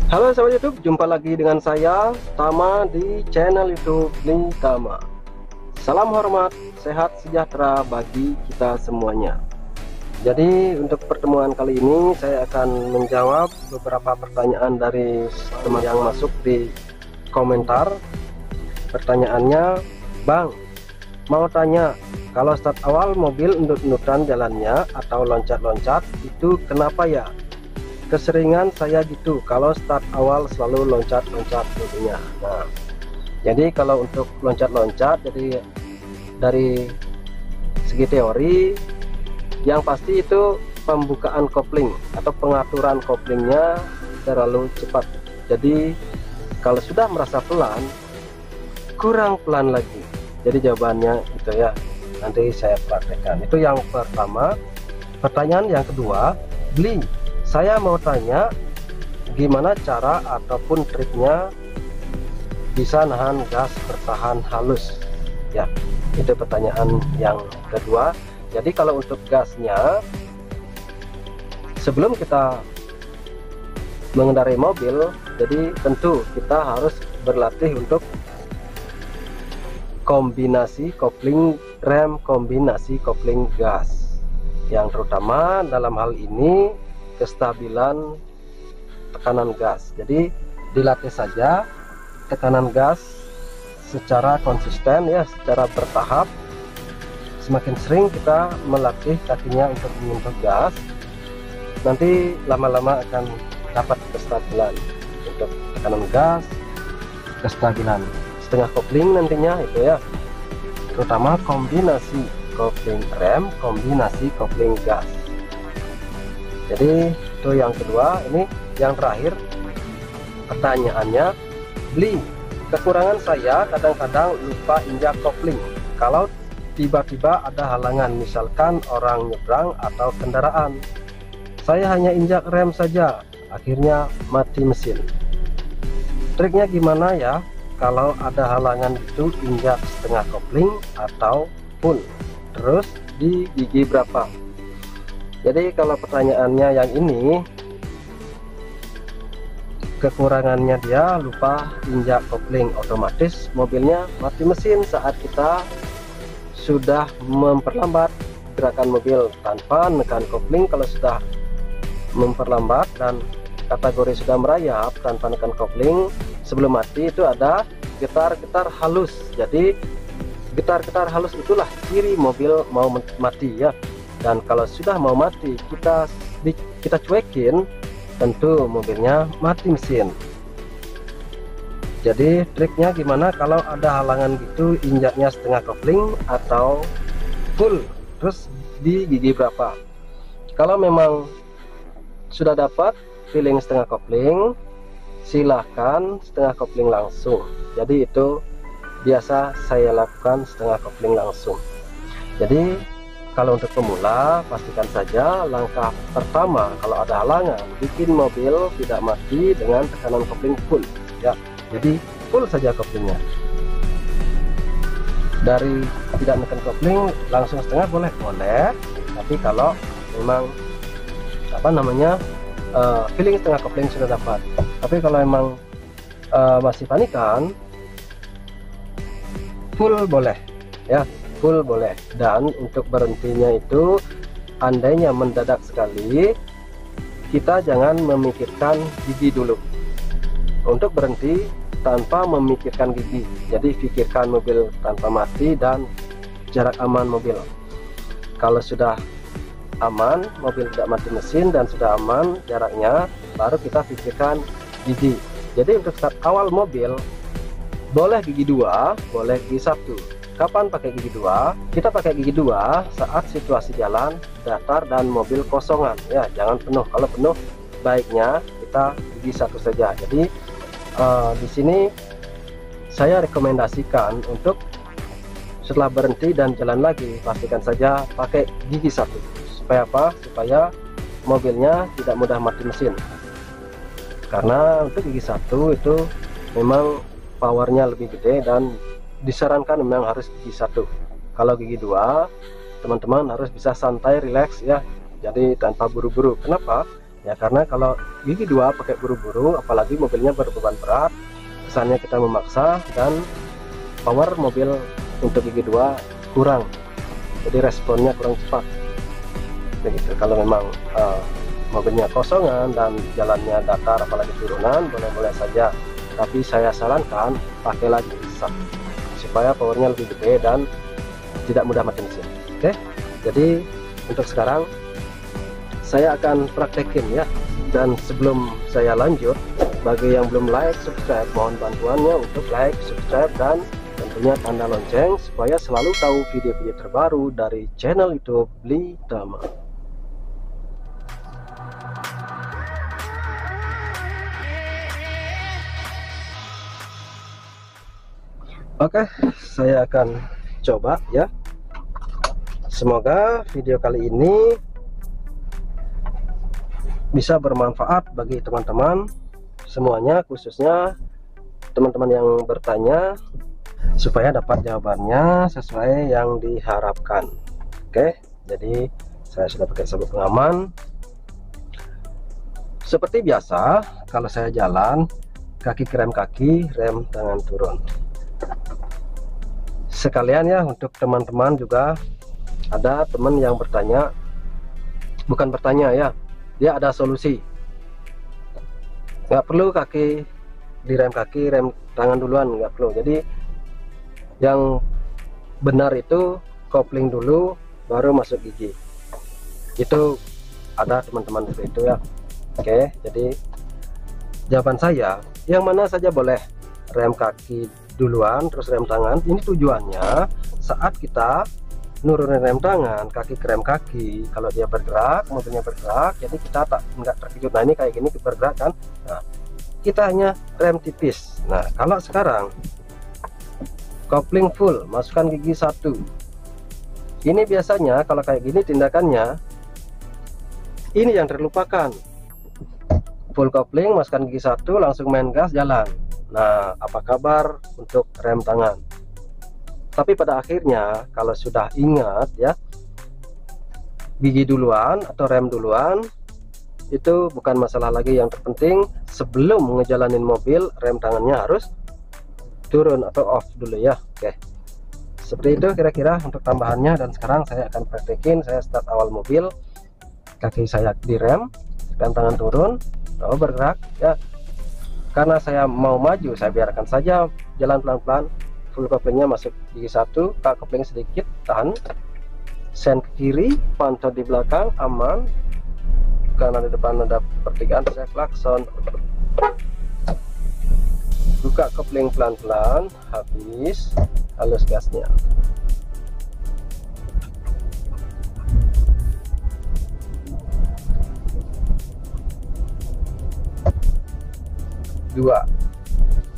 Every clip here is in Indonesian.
Halo sahabat YouTube, jumpa lagi dengan saya Tama di channel YouTube Bli Tama. Salam hormat, sehat sejahtera bagi kita semuanya. Jadi untuk pertemuan kali ini saya akan menjawab beberapa pertanyaan dari teman yang masuk di komentar. Pertanyaannya, Bang, mau tanya, kalau start awal mobil endut-endutan jalannya atau loncat-loncat itu kenapa ya? Keseringan saya gitu, kalau start awal selalu loncat-loncat mobilnya. Nah, jadi kalau untuk loncat-loncat, jadi dari segi teori yang pasti itu pembukaan kopling atau pengaturan koplingnya terlalu cepat. Jadi kalau sudah merasa pelan, kurang pelan lagi. Jadi jawabannya itu ya, nanti saya praktekkan. Itu yang pertama. Pertanyaan yang kedua, Bli, saya mau tanya gimana cara ataupun triknya bisa nahan gas bertahan halus ya. Itu pertanyaan yang kedua. Jadi kalau untuk gasnya, sebelum kita mengendarai mobil, jadi tentu kita harus berlatih untuk kombinasi kopling rem, kombinasi kopling gas, yang terutama dalam hal ini kestabilan tekanan gas. Jadi dilatih saja tekanan gas secara konsisten ya, secara bertahap. Semakin sering kita melatih kakinya untuk menyentuh gas, nanti lama-lama akan dapat kestabilan untuk tekanan gas, kestabilan setengah kopling nantinya itu ya, terutama kombinasi kopling rem, kombinasi kopling gas. Jadi itu yang kedua. Ini yang terakhir pertanyaannya, Bli, kekurangan saya kadang-kadang lupa injak kopling kalau tiba-tiba ada halangan, misalkan orang nyebrang atau kendaraan. Saya hanya injak rem saja, akhirnya mati mesin. Triknya gimana ya kalau ada halangan itu, injak setengah kopling atau full, terus di gigi berapa? Jadi kalau pertanyaannya yang ini, kekurangannya dia lupa injak kopling, otomatis mobilnya mati mesin saat kita sudah memperlambat gerakan mobil tanpa menekan kopling. Kalau sudah memperlambat dan kategori sudah merayap tanpa menekan kopling, sebelum mati itu ada getar-getar halus. Jadi getar-getar halus itulah ciri mobil mau mati ya. Dan kalau sudah mau mati, kita cuekin, tentu mobilnya mati mesin. Jadi triknya gimana kalau ada halangan gitu, injaknya setengah kopling atau full, terus di gigi berapa? Kalau memang sudah dapat feeling setengah kopling, silahkan setengah kopling langsung. Jadi itu biasa saya lakukan, setengah kopling langsung. Jadi kalau untuk pemula, pastikan saja langkah pertama kalau ada halangan, bikin mobil tidak mati dengan tekanan kopling full ya. Jadi full saja koplingnya. Dari tidak menekan kopling langsung setengah boleh, tapi kalau memang feeling setengah kopling sudah dapat. Tapi kalau memang masih panikan, full boleh ya, full boleh. Dan untuk berhentinya itu, andainya mendadak sekali, kita jangan memikirkan gigi dulu untuk berhenti tanpa memikirkan gigi. Jadi pikirkan mobil tanpa mati dan jarak aman mobil. Kalau sudah aman, mobil tidak mati mesin dan sudah aman jaraknya, baru kita pikirkan gigi. Jadi untuk start awal mobil, boleh gigi 2, boleh gigi 1. Kapan pakai gigi 2? Kita pakai gigi 2 saat situasi jalan datar dan mobil kosongan ya, jangan penuh. Kalau penuh, baiknya kita gigi 1 saja. Jadi di sini saya rekomendasikan untuk setelah berhenti dan jalan lagi, pastikan saja pakai gigi 1. Supaya apa? Supaya mobilnya tidak mudah mati mesin. Karena untuk gigi 1 itu memang powernya lebih gede dan disarankan memang harus gigi 1. Kalau gigi 2, teman-teman harus bisa santai, relax ya. Jadi tanpa buru-buru. Kenapa? ya, karena kalau gigi 2 pakai buru-buru, apalagi mobilnya berbeban berat, kesannya kita memaksa dan power mobil untuk gigi 2 kurang, jadi responnya kurang cepat begitu. Kalau memang mobilnya kosongan dan jalannya datar apalagi turunan, boleh-boleh saja, tapi saya sarankan pakai lagi sub supaya powernya lebih gede dan tidak mudah mati mesin. Oke, jadi untuk sekarang saya akan praktekin ya. Dan sebelum saya lanjut, bagi yang belum like, subscribe, mohon bantuannya untuk like, subscribe, dan tentunya tanda lonceng supaya selalu tahu video-video terbaru dari channel YouTube Bli Tama. Oke, saya akan coba ya. Semoga video kali ini bisa bermanfaat bagi teman-teman semuanya, khususnya teman-teman yang bertanya, supaya dapat jawabannya sesuai yang diharapkan. Oke, jadi saya sudah pakai sabuk pengaman. Seperti biasa, kalau saya jalan, kaki rem kaki, rem tangan turun. Sekalian ya, untuk teman-teman juga, ada teman yang bertanya, bukan bertanya ya, dia ada solusi, nggak perlu kaki direm kaki, rem tangan duluan, nggak perlu. Jadi yang benar itu kopling dulu baru masuk gigi, itu ada teman-teman seperti itu ya. Oke, jadi jawaban saya, yang mana saja boleh, rem kaki duluan terus rem tangan. Ini tujuannya saat kita nurunin rem tangan, kaki ke rem kaki, kalau dia bergerak, mobilnya bergerak, jadi kita nggak terkejut. Nah ini kayak gini bergerak kan, nah kita hanya rem tipis. Nah kalau sekarang kopling full, masukkan gigi 1, ini biasanya kalau kayak gini tindakannya ini yang terlupakan. Full kopling, masukkan gigi 1, langsung main gas, jalan. Nah, apa kabar untuk rem tangan? Tapi pada akhirnya kalau sudah ingat ya, gigi duluan atau rem duluan itu bukan masalah lagi. Yang terpenting sebelum ngejalanin mobil, rem tangannya harus turun atau off dulu ya. Oke, seperti itu kira-kira untuk tambahannya. Dan sekarang saya akan praktekin, saya start awal mobil, kaki saya direm, rem tangan turun, lalu bergerak ya. Karena saya mau maju, saya biarkan saja jalan pelan-pelan. Full koplingnya masuk gigi 1, kak kopling sedikit, tahan, sen ke kiri, pantau di belakang, aman. Karena di depan ada pertigaan, saya klakson. Buka kopling pelan-pelan, habis, halus gasnya. Dua,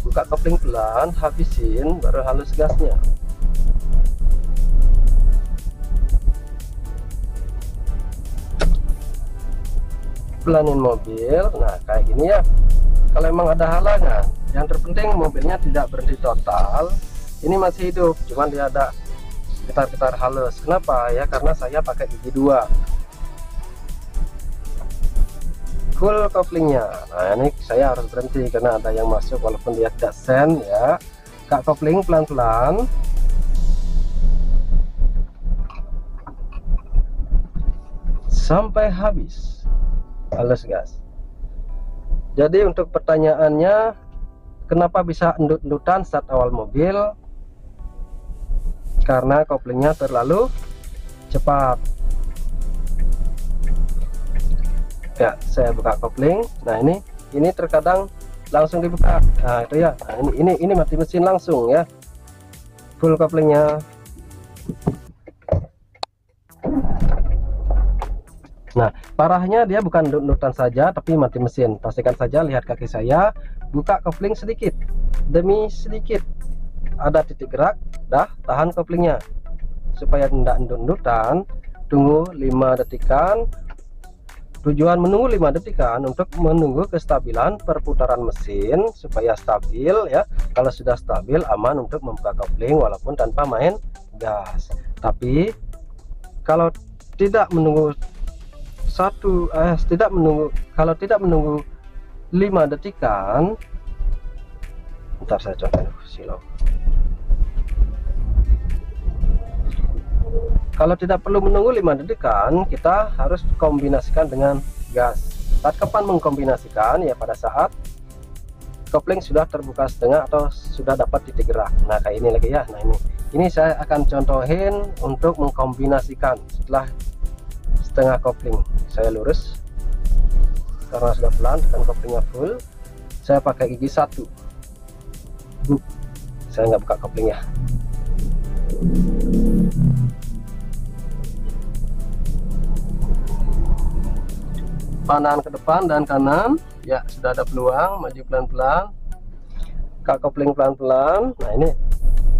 buka kopling pelan, habisin, baru halus gasnya. Pelanin mobil, nah kayak gini ya. Kalau emang ada halangan, yang terpenting mobilnya tidak berhenti total, ini masih hidup, cuman dia ada getar-getar halus. Kenapa ya? Karena saya pakai gigi 2 full koplingnya. Nah ini saya harus berhenti karena ada yang masuk walaupun dia tidak sen ya. Kak kopling pelan-pelan, sampai habis, halus gas. Jadi untuk pertanyaannya, kenapa bisa endut-endutan saat awal mobil? Karena koplingnya terlalu cepat ya. Saya buka kopling, nah ini terkadang langsung dibuka, nah itu ya. Nah, ini mati mesin langsung ya, full koplingnya. Nah parahnya dia bukan endut-endutan saja tapi mati mesin. Pastikan saja, lihat kaki saya, buka kopling sedikit demi sedikit, ada titik gerak, dah tahan koplingnya supaya tidak endut-endutan. Tunggu 5 detikan. Tujuan menunggu 5 detikan untuk menunggu kestabilan perputaran mesin supaya stabil ya. Kalau sudah stabil, aman untuk membuka kopling walaupun tanpa main gas. Tapi kalau tidak menunggu kalau tidak menunggu 5 detikan, ntar saya coba silau. Kalau tidak perlu menunggu 5 detikan, kita harus kombinasikan dengan gas. Saat kapan mengkombinasikan? Ya pada saat kopling sudah terbuka setengah atau sudah dapat titik gerak. Nah kayak ini lagi ya. Nah ini saya akan contohin untuk mengkombinasikan. Setelah setengah kopling saya lurus karena sudah pelan, tekan koplingnya full, saya pakai gigi 1. Saya nggak buka koplingnya. Pandangan ke depan dan kanan. Ya sudah ada peluang, maju pelan-pelan, buka kopling pelan-pelan. Nah ini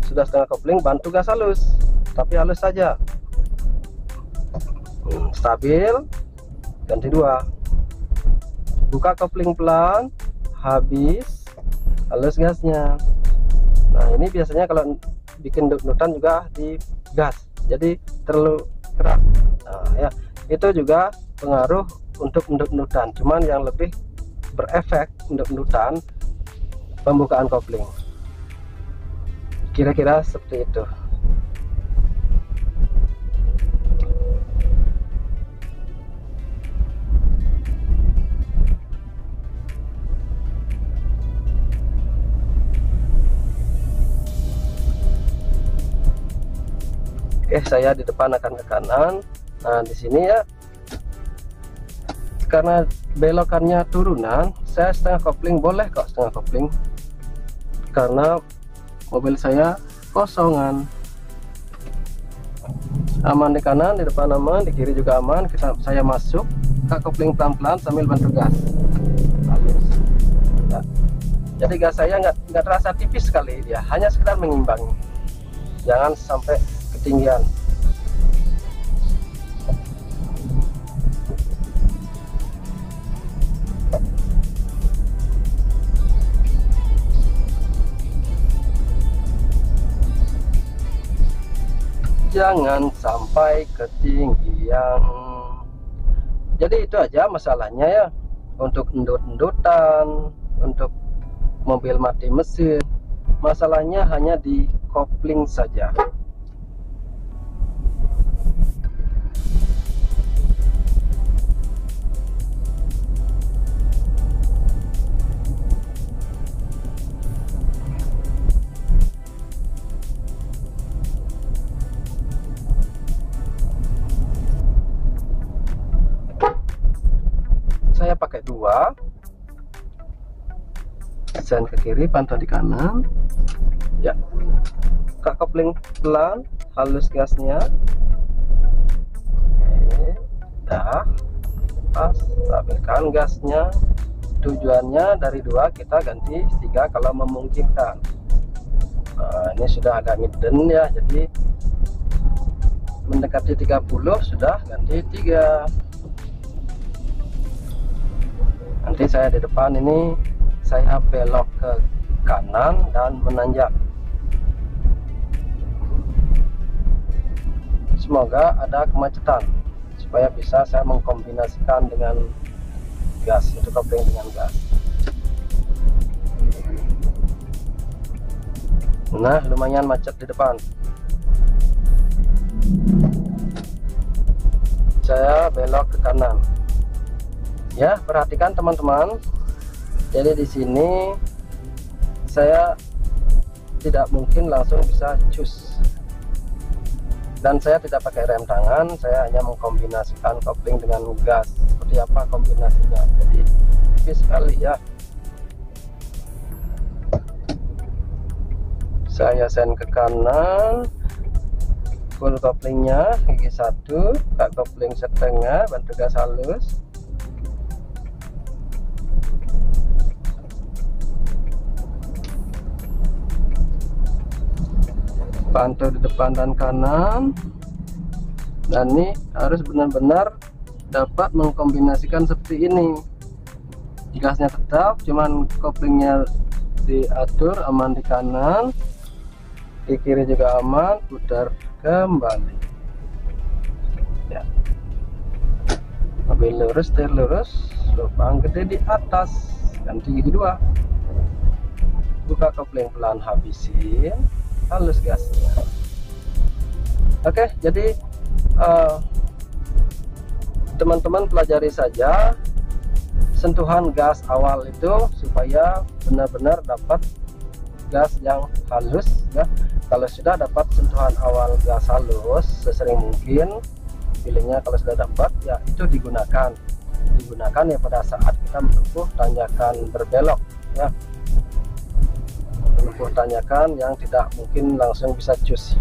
sudah setengah kopling, bantu gas halus, tapi halus saja. Stabil, ganti 2, buka kopling pelan, habis, halus gasnya. Nah ini biasanya kalau bikin nutan juga di gas, jadi terlalu keras. Nah ya itu juga pengaruh untuk nutan, cuman yang lebih berefek untuk nutan pembukaan kopling. Kira-kira seperti itu. Oke, saya di depan akan ke kanan. Nah di sini ya, karena belokannya turunan, saya setengah kopling, boleh kok setengah kopling, karena mobil saya kosongan. Aman di kanan, di depan aman, di kiri juga aman. Saya masuk ke kopling pelan-pelan sambil bantu gas. Nah, jadi gas saya nggak terasa tipis sekali, dia hanya sekedar mengimbangi, jangan sampai ketinggian. Jangan sampai ketinggian. Jadi itu aja masalahnya ya, untuk endut-endutan, untuk mobil mati mesin, masalahnya hanya di kopling saja. Saya pakai 2, sen ke kiri, pantau di kanan. Ya, buka kopling pelan, halus gasnya. Oke, dah pas, stabilkan gasnya. Tujuannya dari 2 kita ganti 3 kalau memungkinkan. Nah, ini sudah agak ngiden ya, jadi mendekati 30 sudah ganti 3. Nanti saya di depan ini saya belok ke kanan dan menanjak. Semoga ada kemacetan supaya bisa saya mengkombinasikan dengan gas, itu kopling dengan gas. Nah lumayan macet di depan. Saya belok ke kanan. Ya, perhatikan teman-teman. Jadi di sini saya tidak mungkin langsung bisa cus. Dan saya tidak pakai rem tangan, saya hanya mengkombinasikan kopling dengan gas. Seperti apa kombinasinya? Jadi tipis sekali ya. Saya sen ke kanan, full koplingnya, gigi 1, buka kopling setengah, bantu gas halus. Pantau di depan dan kanan, dan ini harus benar-benar dapat mengkombinasikan seperti ini. Gasnya tetap, cuman koplingnya diatur aman di kanan, di kiri juga aman, putar kembali ya. mobil lurus, setir lurus, lubang gede di atas, ganti gigi 2, buka kopling pelan, habisin, halus gasnya. Oke, jadi teman-teman pelajari saja sentuhan gas awal itu supaya benar-benar dapat gas yang halus ya. Kalau sudah dapat sentuhan awal gas halus sesering mungkin, feelingnya kalau sudah dapat ya itu digunakan ya pada saat kita menempuh tanjakan berbelok ya, menempuh tanjakan yang tidak mungkin langsung bisa cus.